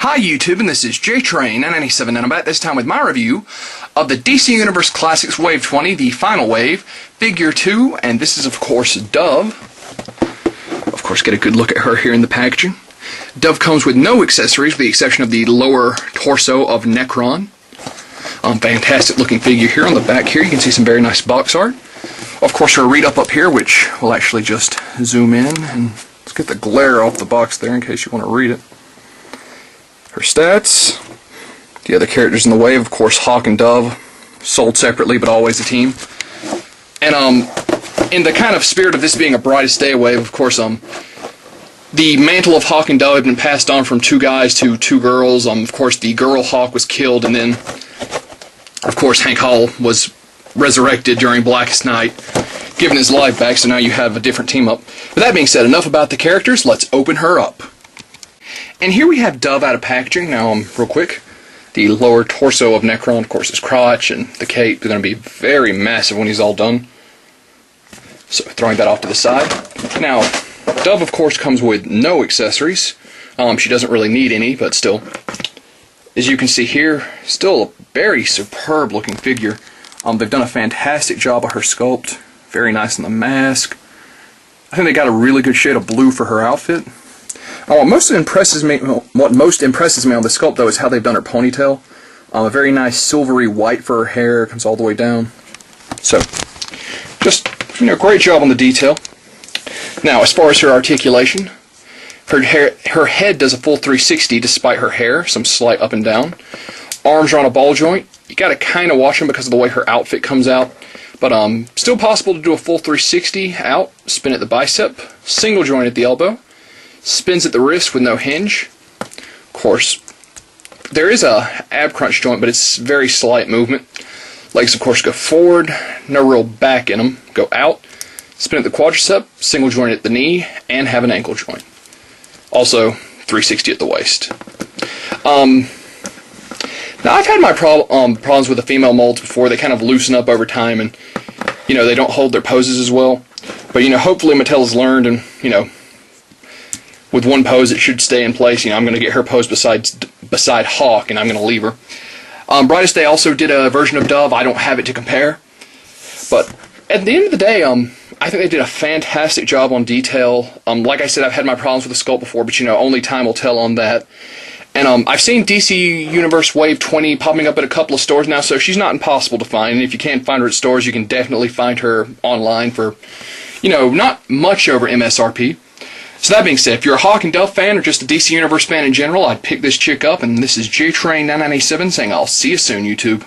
Hi YouTube, and this is JTrain997, and I'm back this time with my review of the DC Universe Classics Wave 20, the final wave, Figure 2, and this is of course Dove. Of course, get a good look at her here in the packaging. Dove comes with no accessories with the exception of the lower torso of Necron. Fantastic looking figure here. On the back here you can see some very nice box art. Of course, her read-up up here, which we'll actually just zoom in, and let's get the glare off the box there in case you want to read it. Her stats, the other characters in the wave, of course, Hawk and Dove, sold separately but always a team. And in the kind of spirit of this being a Brightest Day wave, of course, the mantle of Hawk and Dove had been passed on from two guys to two girls. Of course, the girl Hawk was killed, and then, of course, Hank Hall was resurrected during Blackest Night, given his life back, so now you have a different team up. With that being said, enough about the characters, let's open her up. And here we have Dove out of packaging. Now, real quick, the lower torso of Necron, of course, his crotch and the cape are going to be very massive when he's all done. So, throwing that off to the side. Now, Dove, of course, comes with no accessories. She doesn't really need any, but still. As you can see here, still a very superb looking figure. They've done a fantastic job of her sculpt. Very nice on the mask. I think they got a really good shade of blue for her outfit. What most impresses me on the sculpt, though, is how they've done her ponytail. A very nice silvery white for her hair, comes all the way down. So, just, great job on the detail. Now, as far as her articulation, her head does a full 360 despite her hair, some slight up and down. Arms are on a ball joint. You gotta kind of watch them because of the way her outfit comes out. But still possible to do a full 360 out, spin at the bicep, single joint at the elbow. Spins at the wrist with no hinge. Of course, there is a ab crunch joint, but it's very slight movement. Legs, of course, go forward, no real back in them. Go out, spin at the quadricep, single joint at the knee, and have an ankle joint. Also, 360 at the waist. Now, I've had my problems with the female molds before. They kind of loosen up over time, and they don't hold their poses as well. But hopefully Mattel has learned, and with one pose, it should stay in place. I'm going to get her pose beside Hawk, and I'm going to leave her. Brightest Day also did a version of Dove. I don't have it to compare. But at the end of the day, I think they did a fantastic job on detail. Like I said, I've had my problems with the sculpt before, but only time will tell on that. And I've seen DC Universe Wave 20 popping up at a couple of stores now, so she's not impossible to find. And if you can't find her at stores, you can definitely find her online for, not much over MSRP. So that being said, if you're a Hawk and Dove fan or just a DC Universe fan in general, I'd pick this chick up, and this is JTrain997 saying I'll see you soon, YouTube.